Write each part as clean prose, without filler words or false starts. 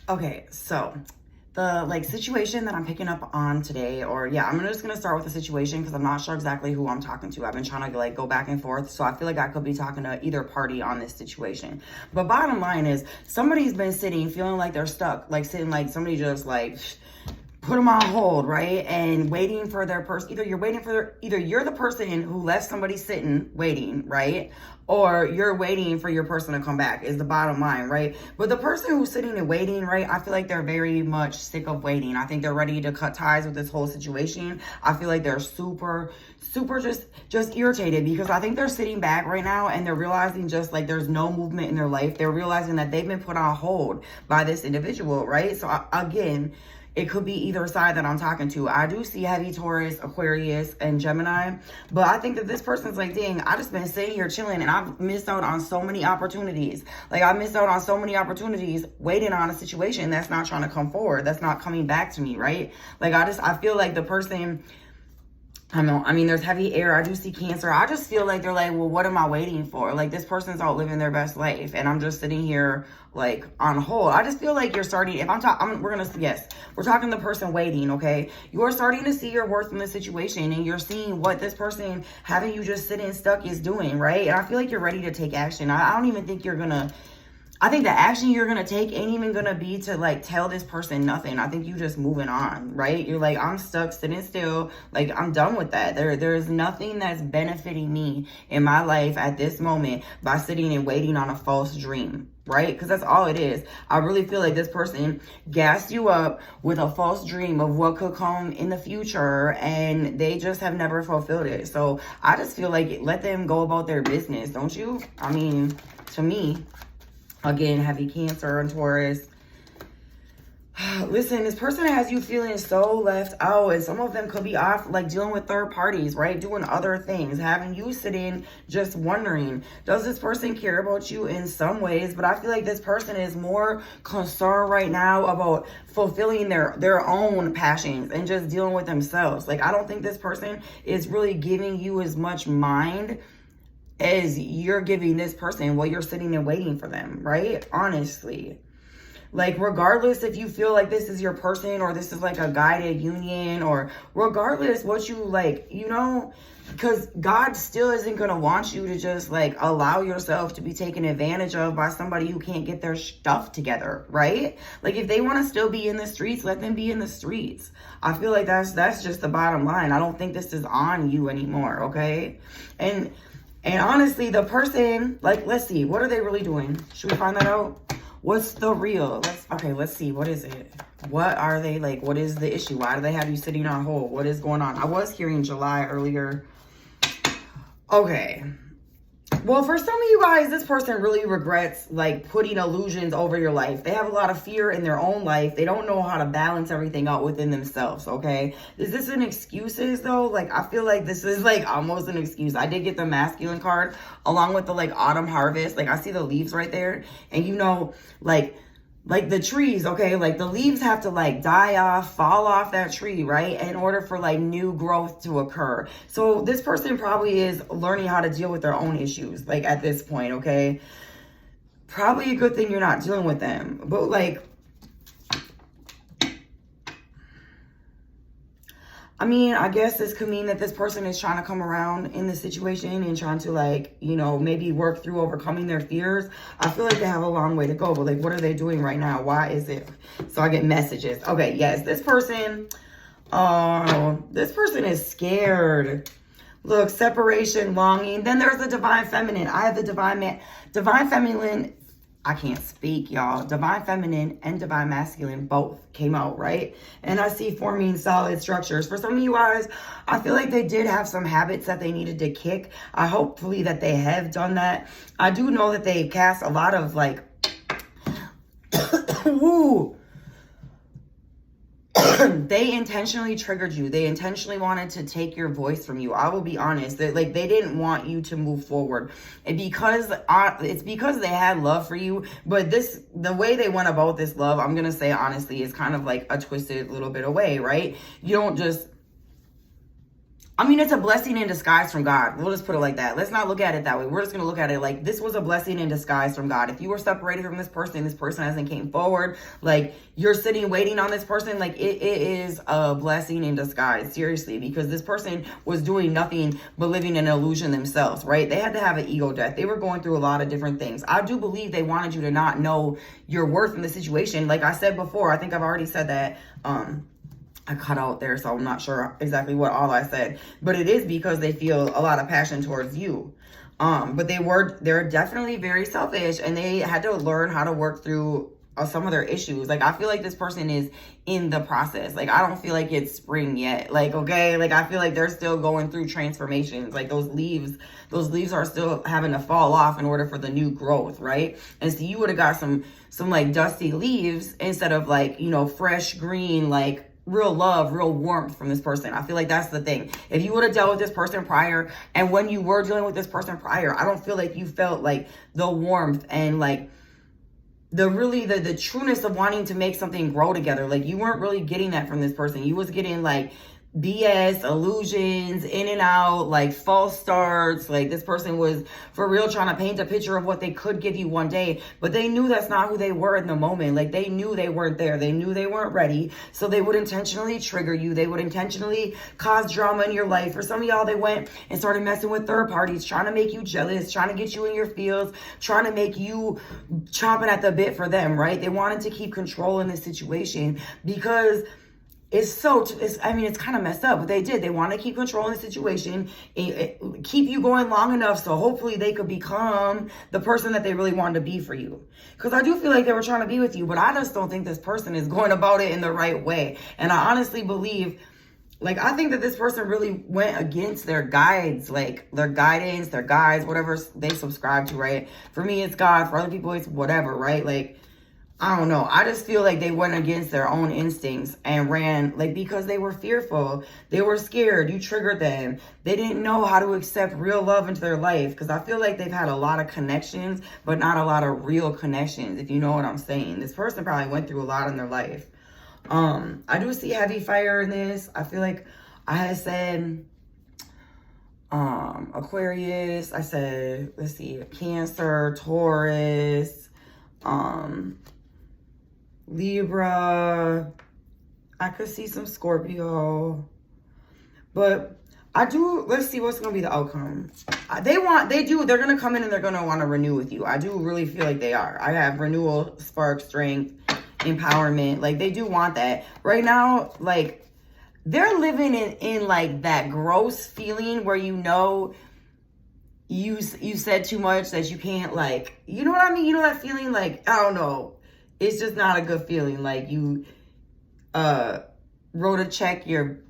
Okay, so the like situation that I'm picking up on today, or yeah, I'm just gonna start with the situation because I'm not sure exactly who I'm talking to. I've been trying to like go back and forth, so I feel like I could be talking to either party on this situation. But bottom line is, somebody's been sitting feeling like they're stuck, like sitting like somebody just like put them on hold, right? And waiting for their person. Either you're the person who left somebody sitting waiting, right? Or you're waiting for your person to come back is the bottom line, right? But the person who's sitting and waiting, right? I feel like they're very much sick of waiting. I think they're ready to cut ties with this whole situation. I feel like they're super just irritated because I think they're sitting back right now and they're realizing just like there's no movement in their life. They're realizing that they've been put on hold by this individual, right? So again, it could be either side that I'm talking to. I do see heavy Taurus, Aquarius, and Gemini. But I think that this person's like, dang, I just been sitting here chilling and I've missed out on so many opportunities. Like I missed out on so many opportunities waiting on a situation that's not trying to come forward. That's not coming back to me, right? Like I feel like the person, I mean, there's heavy air. I do see Cancer. I just feel like they're like, well, what am I waiting for? Like, this person's out living their best life, and I'm just sitting here, like, on hold. I just feel like you're starting, if I'm talking, we're talking the person waiting, okay? You're starting to see your worth in the situation, and you're seeing what this person having you just sitting stuck is doing, right? And I feel like you're ready to take action. I don't even think I think the action you're going to take ain't even going to be to like tell this person nothing. I think you just moving on, right? You're like, I'm stuck sitting still. Like, I'm done with that. There's nothing that's benefiting me in my life at this moment by sitting and waiting on a false dream, right? Because that's all it is. I really feel like this person gassed you up with a false dream of what could come in the future, and they just have never fulfilled it. So I just feel like let them go about their business, don't you? I mean, to me, again, heavy Cancer and Taurus. Listen, this person has you feeling so left out, and some of them could be off like dealing with third parties, right? Doing other things, having you sitting just wondering, does this person care about you in some ways? But I feel like this person is more concerned right now about fulfilling their own passions and just dealing with themselves. Like, I don't think this person is really giving you as much mind as you're giving this person while you're sitting and waiting for them, right? Honestly. Like, regardless if you feel like this is your person or this is like a guided union, or regardless what you like, you know, because God still isn't going to want you to just like allow yourself to be taken advantage of by somebody who can't get their stuff together, right? Like, if they want to still be in the streets, let them be in the streets. I feel like that's just the bottom line. I don't think this is on you anymore, okay? And honestly, the person, like, let's see, what are they really doing? Should we find that out? What's the real? Let's see. What is it? What are they like? What is the issue? Why do they have you sitting on hold? What is going on? I was hearing July earlier. Okay. Well, for some of you guys, this person really regrets like putting illusions over your life. They have a lot of fear in their own life. They don't know how to balance everything out within themselves, okay? Is this an excuses though? Like, I feel like this is like almost an excuse. I did get the masculine card along with the like autumn harvest. Like, I see the leaves right there. And you know, like the trees, okay? Like, the leaves have to like die off, fall off that tree, right? In order for like new growth to occur. So this person probably is learning how to deal with their own issues, like at this point, okay? Probably a good thing you're not dealing with them. But like, I mean, I guess this could mean that this person is trying to come around in the situation and trying to like, you know, maybe work through overcoming their fears. I feel like they have a long way to go, but like, what are they doing right now? Why is it? So I get messages. Okay, yes, this person is scared. Look, separation, longing. Then there's the divine feminine. I have the divine feminine. I can't speak, y'all. Divine feminine and divine masculine both came out, right? And I see forming solid structures. For some of you guys, I feel like they did have some habits that they needed to kick. Hopefully that they have done that. I do know that they cast a lot of like, woo. They intentionally triggered you. They intentionally wanted to take your voice from you. I will be honest. They didn't want you to move forward. And it's because they had love for you. But the way they went about this love, I'm going to say honestly, is kind of like a twisted little bit away, right? You don't just I mean, it's a blessing in disguise from God. We'll just put it like that. Let's not look at it that way. We're just going to look at it like this was a blessing in disguise from God. If you were separated from this person hasn't came forward, like you're sitting waiting on this person, like it is a blessing in disguise, seriously, because this person was doing nothing but living an illusion themselves, right? They had to have an ego death. They were going through a lot of different things. I do believe they wanted you to not know your worth in the situation. Like I said before, I think I've already said that, I cut out there, so I'm not sure exactly what all I said, but it is because they feel a lot of passion towards you. But they're definitely very selfish, and they had to learn how to work through some of their issues. Like, I feel like this person is in the process. Like, I don't feel like it's spring yet. Like, okay, like I feel like they're still going through transformations. Like those leaves are still having to fall off in order for the new growth, right? And so you would have got some like dusty leaves instead of like, you know, fresh green, like real love, real warmth from this person. I feel like that's the thing. If you would have dealt with this person prior, and when you were dealing with this person prior, I don't feel like you felt like the warmth and like the trueness of wanting to make something grow together. Like you weren't really getting that from this person. You was getting like BS, illusions, in and out, like false starts. Like this person was for real trying to paint a picture of what they could give you one day, but they knew that's not who they were in the moment. Like they knew they weren't there. They knew they weren't ready. So they would intentionally trigger you. They would intentionally cause drama in your life. For some of y'all, they went and started messing with third parties, trying to make you jealous, trying to get you in your feels, trying to make you chomping at the bit for them, right? They wanted to keep control in this situation because it's kind of messed up, but they did. They want to keep controlling the situation, keep you going long enough so hopefully they could become the person that they really wanted to be for you. Because I do feel like they were trying to be with you, but I just don't think this person is going about it in the right way. And I honestly believe, like, I think that this person really went against their guides, like their guidance, their guides, whatever they subscribe to, right? For me, it's God. For other people, it's whatever, right? Like, I don't know. I just feel like they went against their own instincts and ran, like, because they were fearful. They were scared. You triggered them. They didn't know how to accept real love into their life, because I feel like they've had a lot of connections, but not a lot of real connections, if you know what I'm saying. This person probably went through a lot in their life. I do see heavy fire in this. I feel like I had said Aquarius. I said, let's see, Cancer, Taurus, Libra. I could see some Scorpio, but let's see what's going to be the outcome. They're going to come in and they're going to want to renew with you. I do really feel like they are. I have renewal, spark, strength, empowerment. Like they do want that right now. Like they're living in like that gross feeling where, you know, you said too much that you can't, like, you know what I mean? You know that feeling, like, I don't know. It's just not a good feeling. Like you wrote a check your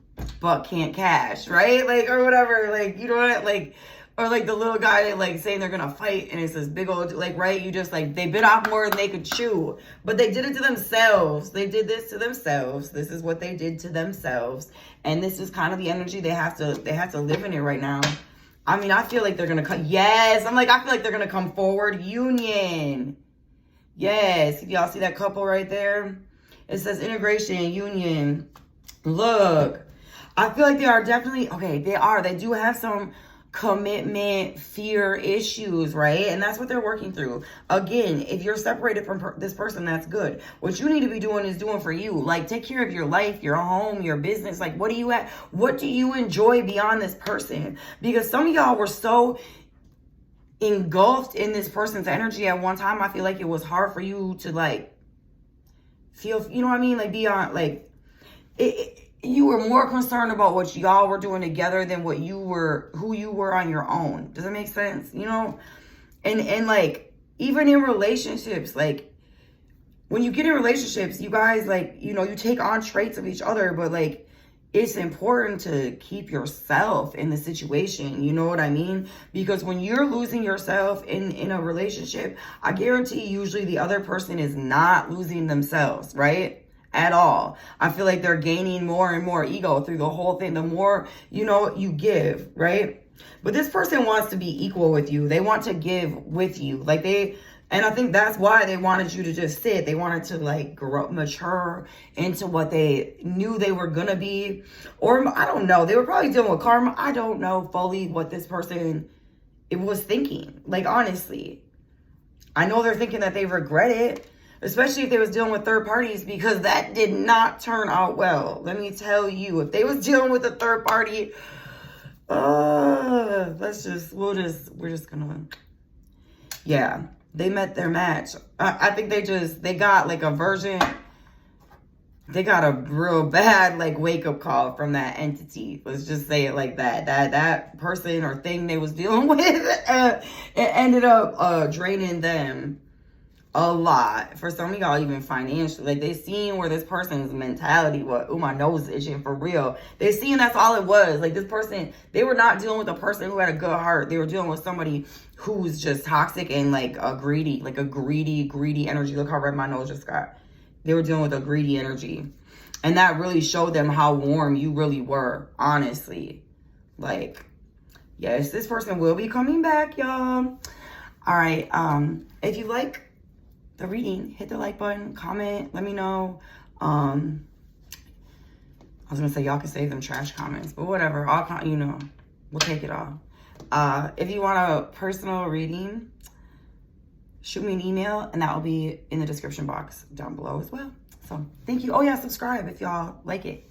butt can't cash, right? Like, or whatever. Like, you know what? Like, or like the little guy like saying they're gonna fight and it's this big old, like, right? You just like, they bit off more than they could chew, but they did it to themselves. They did this to themselves. This is what they did to themselves. And this is kind of the energy they have to live in it right now. I mean, I feel like they're gonna come. Yes. I feel like they're gonna come forward. Union. Yes, if y'all see that couple right there, it says integration, union. Look, I feel like they are definitely, okay, they do have some commitment, fear issues, right? And that's what they're working through. Again, if you're separated from this person, that's good. What you need to be doing is doing for you. Like, take care of your life, your home, your business. Like, what do you enjoy beyond this person? Because some of y'all were so engulfed in this person's energy at one time. I feel like it was hard for you to like feel, you know what I mean? Like beyond, like you were more concerned about what y'all were doing together than who you were on your own. Does that make sense? You know? And like, even in relationships, like when you get in relationships, you guys, like, you know, you take on traits of each other, but like, it's important to keep yourself in the situation. You know what I mean? Because when you're losing yourself in a relationship, I guarantee usually the other person is not losing themselves, right? At all. I feel like they're gaining more and more ego through the whole thing. The more, you know, you give, right? But this person wants to be equal with you. They want to give with you. Like And I think that's why they wanted you to just sit. They wanted to like grow, mature into what they knew they were gonna be. Or I don't know. They were probably dealing with karma. I don't know fully what this person was thinking. Like, honestly, I know they're thinking that they regret it, especially if they was dealing with third parties, because that did not turn out well. Let me tell you, if they was dealing with a third party, we're just gonna, yeah. They met their match. I think they got like a version. They got a real bad like wake up call from that entity. Let's just say it like that. That person or thing they was dealing with, it ended up draining them a lot. For some of y'all, even financially. Like, they seen where this person's mentality was. Oh, my nose is itching for real. They seen that's all it was. Like, this person, they were not dealing with a person who had a good heart. They were dealing with somebody who's just toxic and like a greedy energy. Look how red my nose just got. They were dealing with a greedy energy. And that really showed them how warm you really were, honestly. Like, yes, this person will be coming back, y'all. All right. If you like the reading, hit the like button, comment, let me know. I was gonna say y'all can save them trash comments, but whatever. We'll take it all. If you want a personal reading, shoot me an email, and that will be in the description box down below as well. So thank you. Oh yeah, subscribe if y'all like it.